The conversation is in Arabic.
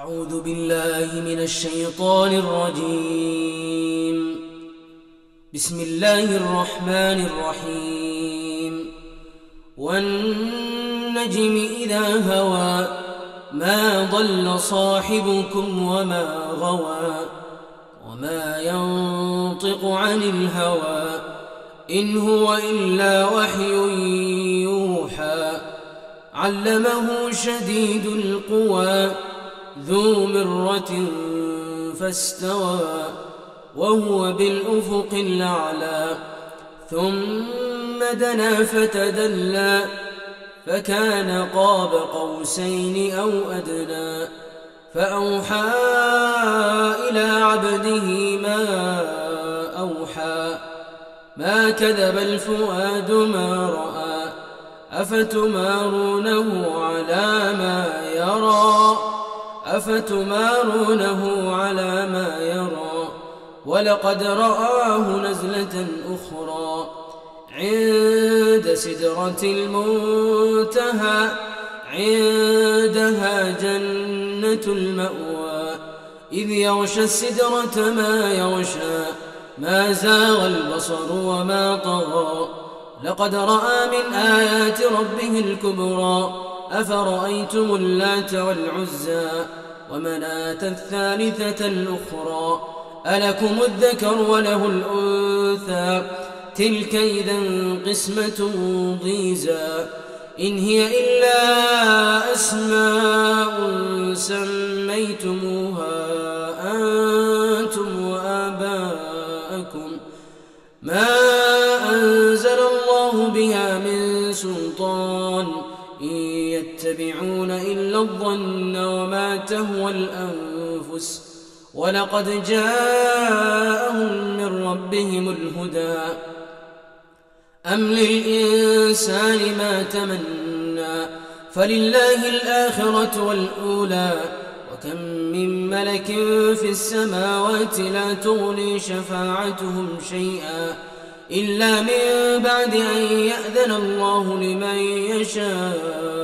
أعوذ بالله من الشيطان الرجيم. بسم الله الرحمن الرحيم. والنجم إذا هوى ما ضل صاحبكم وما غوى وما ينطق عن الهوى إن هو إلا وحي يوحى علمه شديد القوى ذو مرة فاستوى وهو بالأفق الأعلى ثم دنا فتدلى فكان قاب قوسين أو أدنى فأوحى إلى عبده ما أوحى ما كذب الفؤاد ما رأى أفتمارونه على ما يرى ولقد رآه نزلة أخرى عند سدرة المنتهى عندها جنة المأوى إذ يغشى السدرة ما يغشى ما زاغ البصر وما طغى لقد رأى من آيات ربه الكبرى أفرأيتم اللات والعزى ومناة الثالثة الأخرى ألكم الذكر وله الأنثى تلك إذا قسمة ضيزى إن هي إلا أسماء سميتموها أنتم وآباءكم ما أنزل الله بها من سلطان إن يتبعون إلا الظن وما تهوى الأنفس ولقد جاءهم من ربهم الهدى أم للإنسان ما تمنى فلله الآخرة والأولى وكم من ملك في السماوات لا تغني شفاعتهم شيئا إلا من بعد أن يأذن الله لمن يشاء